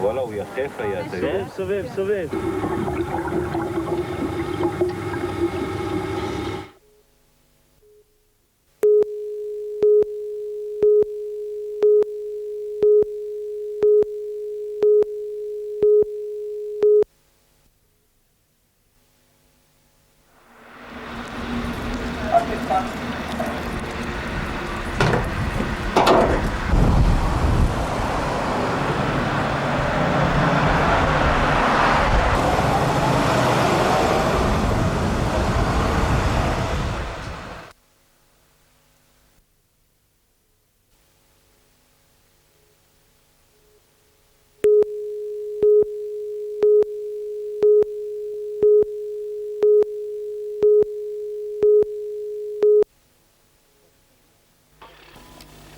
Voilà, où il y a chef, là, il y a... Sauve.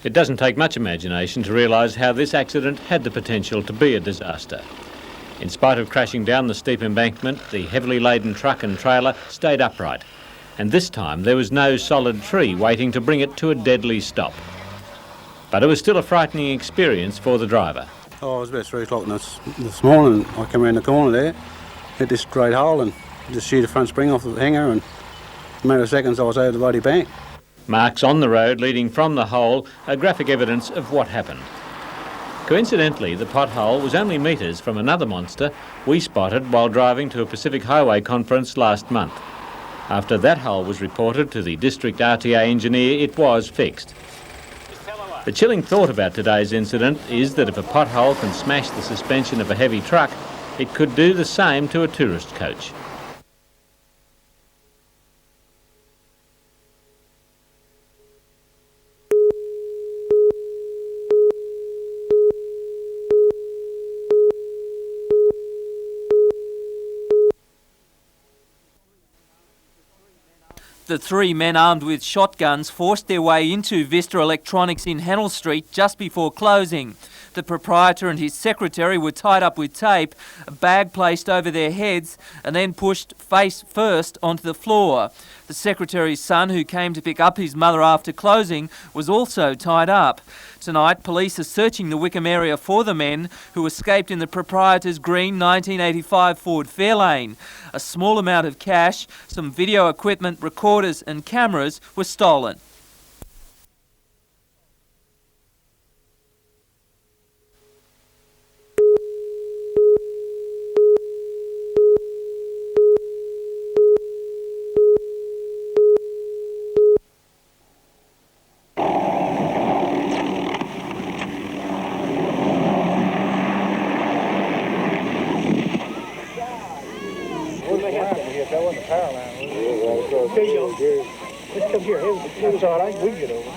It doesn't take much imagination to realise how this accident had the potential to be a disaster. In spite of crashing down the steep embankment, the heavily laden truck and trailer stayed upright. And this time there was no solid tree waiting to bring it to a deadly stop. But it was still a frightening experience for the driver. Oh, it was about 3 o'clock this morning. I came around the corner there, hit this great hole and just sheared the front spring off the hanger, and in a matter of seconds I was over the bloody bank. Marks on the road leading from the hole are graphic evidence of what happened. Coincidentally, the pothole was only metres from another monster we spotted while driving to a Pacific Highway conference last month. After that hole was reported to the district RTA engineer, it was fixed. The chilling thought about today's incident is that if a pothole can smash the suspension of a heavy truck, it could do the same to a tourist coach. The 3 men armed with shotguns forced their way into Vista Electronics in Hennell Street just before closing. The proprietor and his secretary were tied up with tape, a bag placed over their heads and then pushed face first onto the floor. The secretary's son, who came to pick up his mother after closing, was also tied up. Tonight, police are searching the Wickham area for the men who escaped in the proprietor's green 1985 Ford Fairlane. A small amount of cash, some video equipment, recorders and cameras were stolen. Let's come here. That's all right. We can get over.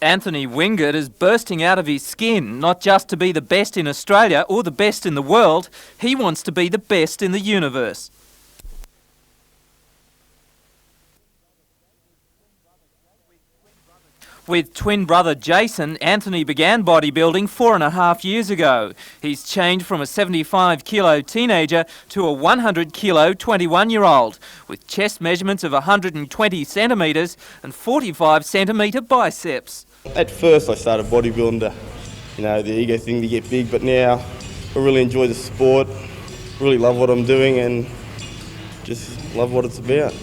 Anthony Wingert is bursting out of his skin, not just to be the best in Australia or the best in the world, he wants to be the best in the universe. With twin brother Jason, Anthony began bodybuilding 4.5 years ago. He's changed from a 75-kilo teenager to a 100-kilo 21-year-old, with chest measurements of 120 centimetres and 45-centimetre biceps. At first I started bodybuilding to, the ego thing to get big, but now I really enjoy the sport, really love what I'm doing and just love what it's about.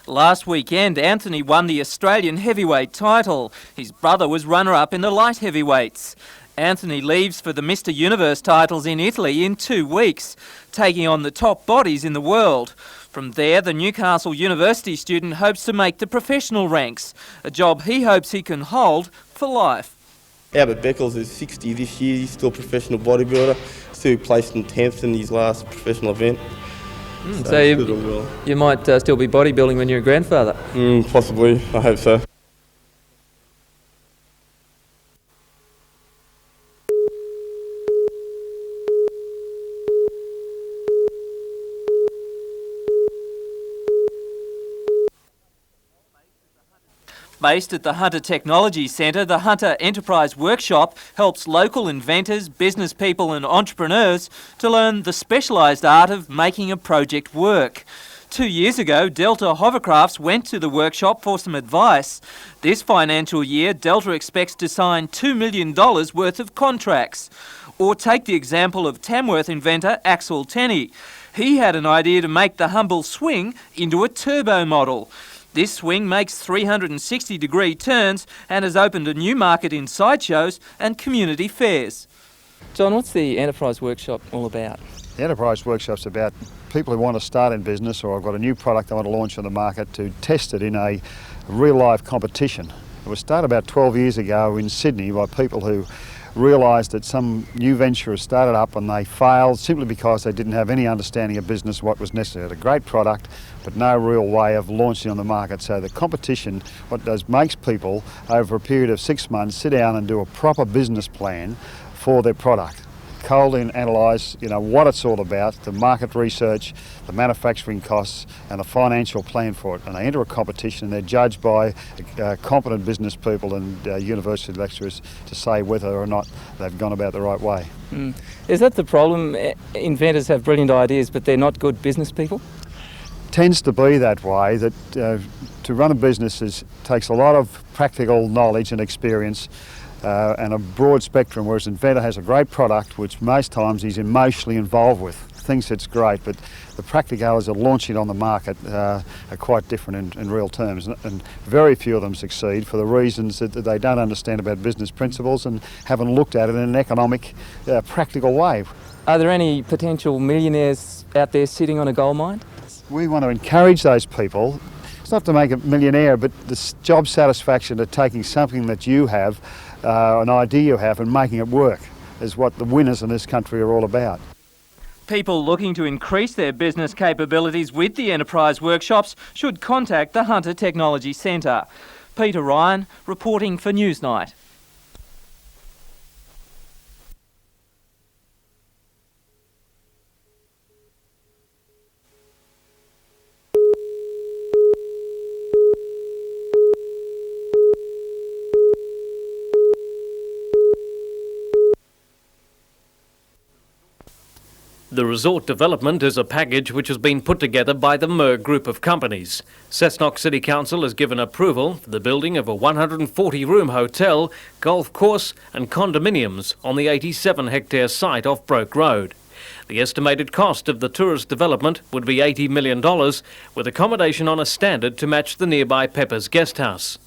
Last weekend, Anthony won the Australian heavyweight title. His brother was runner-up in the light heavyweights. Anthony leaves for the Mr. Universe titles in Italy in 2 weeks, taking on the top bodies in the world. From there, the Newcastle University student hopes to make the professional ranks, a job he hopes he can hold for life. Albert Beckles is 60 this year, he's still a professional bodybuilder, still placed in 10th in his last professional event. So you might still be bodybuilding when you're a grandfather? Possibly, I hope so. Based at the Hunter Technology Centre, the Hunter Enterprise Workshop helps local inventors, business people and entrepreneurs to learn the specialised art of making a project work. 2 years ago, Delta Hovercrafts went to the workshop for some advice. This financial year, Delta expects to sign $2 million worth of contracts. Or take the example of Tamworth inventor Axel Tenney. He had an idea to make the humble swing into a turbo model. This swing makes 360-degree turns and has opened a new market in sideshows and community fairs. John, what's the Enterprise Workshop all about? The Enterprise Workshop's about people who want to start in business or have got a new product they want to launch on the market to test it in a real-life competition. It was started about 12 years ago in Sydney by people who realised that some new venture has started up and they failed simply because they didn't have any understanding of business, what was necessary. A great product, but no real way of launching on the market. So the competition, what it does, makes people over a period of 6 months sit down and do a proper business plan for their product. Cold and analyse, what it's all about, the market research, the manufacturing costs and the financial plan for it. And they enter a competition and they're judged by competent business people and university lecturers to say whether or not they've gone about the right way. Is that the problem? Inventors have brilliant ideas but they're not good business people? Tends to be that way, that to run a business takes a lot of practical knowledge and experience and a broad spectrum, whereas an inventor has a great product which most times he's emotionally involved with, thinks it's great, but the practicalities of launching it on the market are quite different in real terms, and very few of them succeed for the reasons that they don't understand about business principles and haven't looked at it in an economic, practical way. Are there any potential millionaires out there sitting on a gold mine? We want to encourage those people. It's not to make a millionaire, but the job satisfaction of taking something that you have, an idea you have, and making it work is what the winners in this country are all about. People looking to increase their business capabilities with the Enterprise Workshops should contact the Hunter Technology Centre. Peter Ryan, reporting for Newsnight. The resort development is a package which has been put together by the Mer Group of companies. Cessnock City Council has given approval for the building of a 140-room hotel, golf course and condominiums on the 87-hectare site off Broke Road. The estimated cost of the tourist development would be $80 million, with accommodation on a standard to match the nearby Pepper's Guesthouse.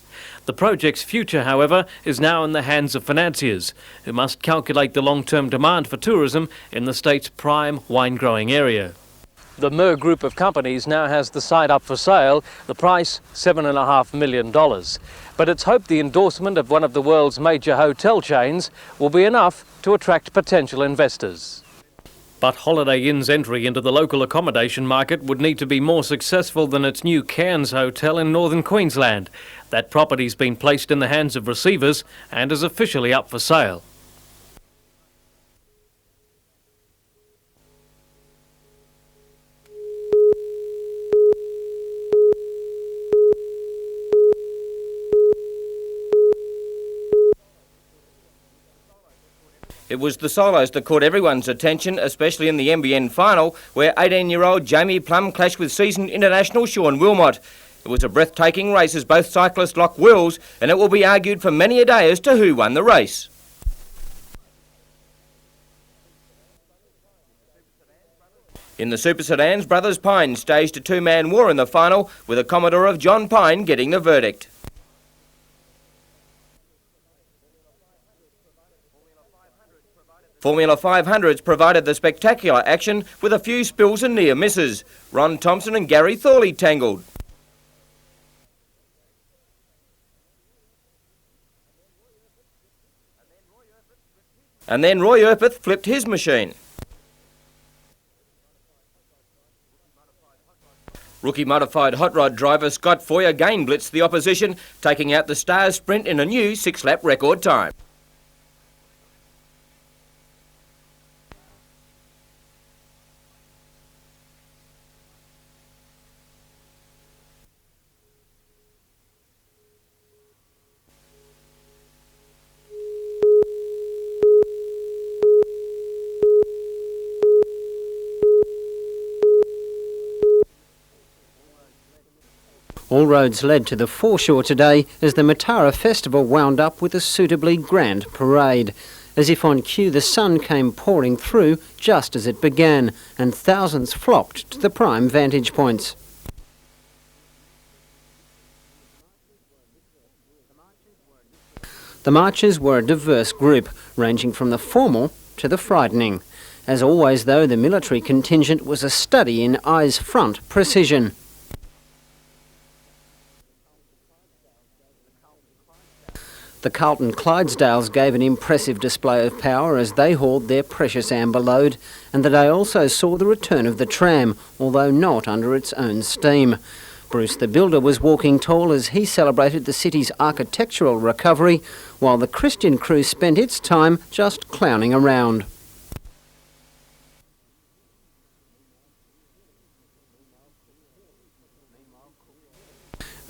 The project's future, however, is now in the hands of financiers, who must calculate the long-term demand for tourism in the state's prime wine-growing area. The Mer Group of companies now has the site up for sale, the price $7.5 million. But it's hoped the endorsement of one of the world's major hotel chains will be enough to attract potential investors. But Holiday Inn's entry into the local accommodation market would need to be more successful than its new Cairns Hotel in northern Queensland. That property's been placed in the hands of receivers and is officially up for sale. It was the solos that caught everyone's attention, especially in the NBN final, where 18-year-old Jamie Plum clashed with seasoned international Sean Wilmot. It was a breathtaking race as both cyclists locked wheels, and it will be argued for many a day as to who won the race. In the Super Sedans, Brothers Pine staged a two-man war in the final, with a Commodore of John Pine getting the verdict. Formula 500s provided the spectacular action with a few spills and near misses. Ron Thompson and Gary Thorley tangled. And then Roy Urpeth flipped his machine. Rookie modified hot rod driver Scott Foy again blitzed the opposition, taking out the Stars Sprint in a new 6-lap record time. All roads led to the foreshore today as the Matara festival wound up with a suitably grand parade. As if on cue, the sun came pouring through just as it began, and thousands flocked to the prime vantage points. The marchers were a diverse group, ranging from the formal to the frightening. As always, though, the military contingent was a study in eyes-front precision. The Carlton Clydesdales gave an impressive display of power as they hauled their precious amber load, and the day also saw the return of the tram, although not under its own steam. Bruce the Builder was walking tall as he celebrated the city's architectural recovery, while the Christian crew spent its time just clowning around.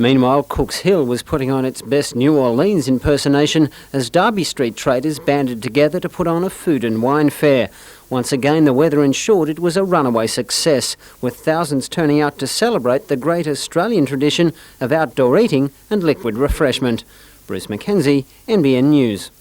Meanwhile, Cook's Hill was putting on its best New Orleans impersonation as Derby Street traders banded together to put on a food and wine fair. Once again, the weather ensured it was a runaway success, with thousands turning out to celebrate the great Australian tradition of outdoor eating and liquid refreshment. Bruce McKenzie, NBN News.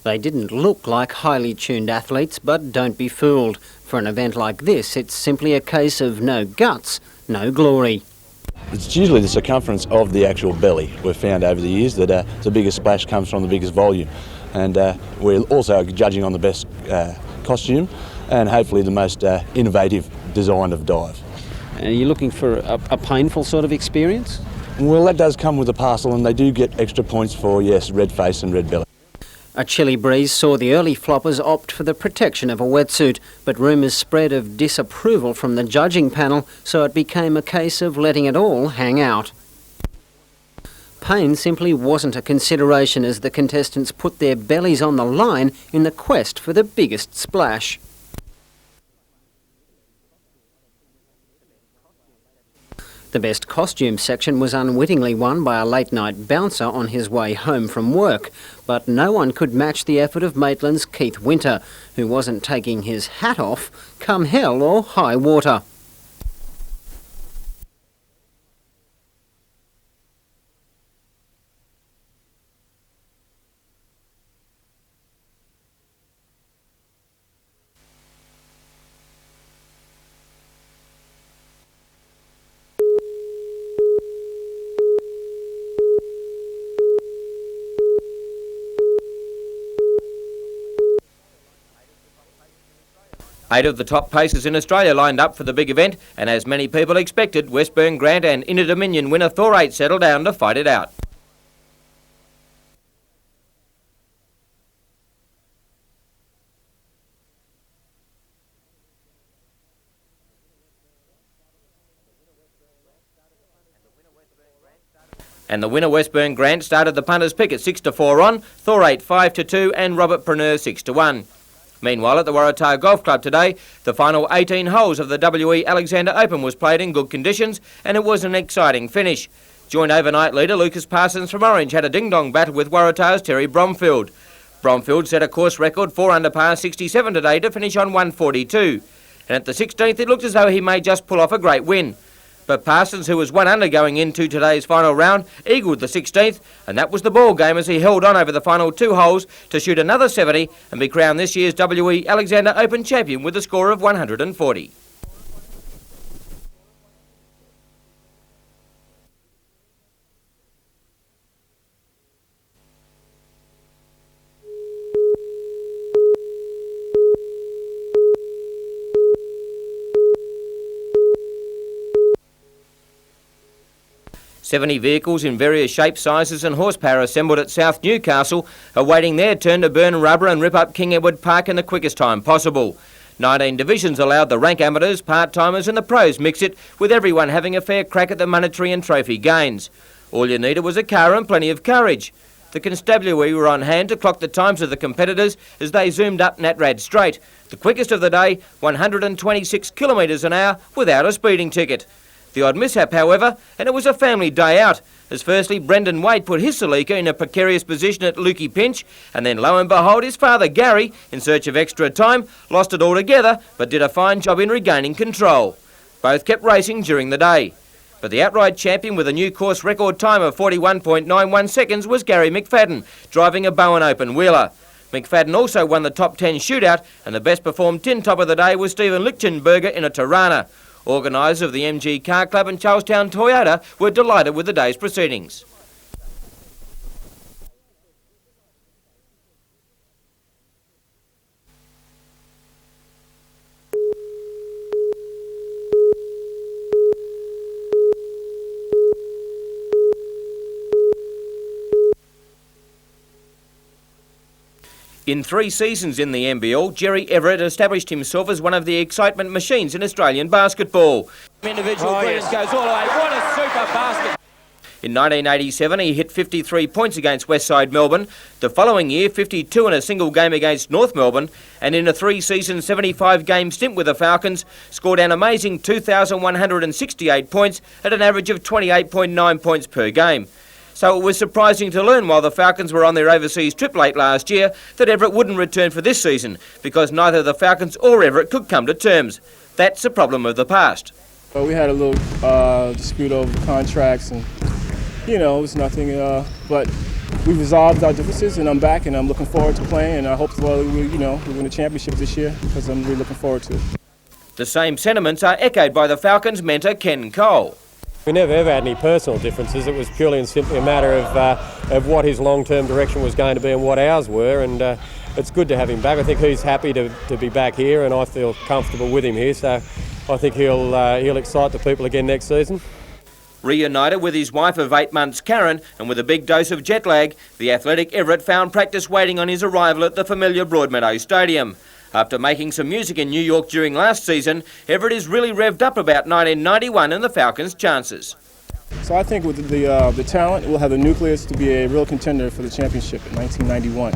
They didn't look like highly tuned athletes, but don't be fooled. For an event like this, it's simply a case of no guts, no glory. It's usually the circumference of the actual belly. We've found over the years that the biggest splash comes from the biggest volume. And we're also judging on the best costume and hopefully the most innovative design of dive. Are you looking for a painful sort of experience? Well, that does come with a parcel, and they do get extra points for, yes, red face and red belly. A chilly breeze saw the early floppers opt for the protection of a wetsuit, but rumours spread of disapproval from the judging panel, so it became a case of letting it all hang out. Pain simply wasn't a consideration as the contestants put their bellies on the line in the quest for the biggest splash. The best costume section was unwittingly won by a late-night bouncer on his way home from work, but no one could match the effort of Maitland's Keith Winter, who wasn't taking his hat off, come hell or high water. Eight of the top pacers in Australia lined up for the big event, and as many people expected, Westburn Grant and Inter-Dominion winner Torres settled down to fight it out. And the winner Westburn Grant started the punters pick at 6-4 on, Thorate 5-2 and Robert Preneur 6-1. Meanwhile, at the Waratah Golf Club today, the final 18 holes of the WE Alexander Open was played in good conditions, and it was an exciting finish. Joint overnight leader Lucas Parsons from Orange had a ding-dong battle with Waratah's Terry Bromfield. Bromfield set a course record 4 under par 67 today to finish on 142. And at the 16th, it looked as though he may just pull off a great win. But Parsons, who was 1 under going into today's final round, eagled the 16th, and that was the ball game as he held on over the final 2 holes to shoot another 70 and be crowned this year's WE Alexander Open champion with a score of 140. "70 vehicles in various shapes, sizes and horsepower assembled at South Newcastle, awaiting their turn to burn rubber and rip up King Edward Park in the quickest time possible. 19 divisions allowed the rank amateurs, part-timers and the pros mix it, with everyone having a fair crack at the monetary and trophy gains. All you needed was a car and plenty of courage. The constabulary were on hand to clock the times of the competitors as they zoomed up Natrad Strait, the quickest of the day, 126 kilometres an hour without a speeding ticket. The odd mishap, however, and it was a family day out, as firstly Brendan Wade put his Celica in a precarious position at Lukey Pinch, and then lo and behold his father Gary, in search of extra time, lost it altogether but did a fine job in regaining control. Both kept racing during the day. But the outright champion with a new course record time of 41.91 seconds was Gary McFadden, driving a Bowen Open wheeler. McFadden also won the top 10 shootout, and the best performed tin top of the day was Stephen Lichtenberger in a Tirana. Organisers of the MG Car Club and Charlestown Toyota were delighted with the day's proceedings. In 3 seasons in the NBL, Jerry Everett established himself as one of the excitement machines in Australian basketball. Individual goes all the way. What a super basket! In 1987, he hit 53 points against Westside Melbourne. The following year, 52 in a single game against North Melbourne. And in a 3-season, 75-game stint with the Falcons, scored an amazing 2,168 points at an average of 28.9 points per game. So it was surprising to learn while the Falcons were on their overseas trip late last year that Everett wouldn't return for this season because neither the Falcons or Everett could come to terms. That's a problem of the past. Well, we had a little dispute over the contracts and, it was nothing, but we resolved our differences and I'm back and I'm looking forward to playing and I hope we win a championship this year because I'm really looking forward to it. The same sentiments are echoed by the Falcons mentor Ken Cole. We never ever had any personal differences. It was purely and simply a matter of what his long-term direction was going to be and what ours were, and it's good to have him back. I think he's happy to be back here, and I feel comfortable with him here. So I think he'll excite the people again next season. Reunited with his wife of 8 months, Karen, and with a big dose of jet lag, the athletic Everett found practice waiting on his arrival at the familiar Broadmeadow Stadium. After making some music in New York during last season, Everett is really revved up about 1991 and the Falcons' chances. So I think with the talent, we'll have the nucleus to be a real contender for the championship in 1991.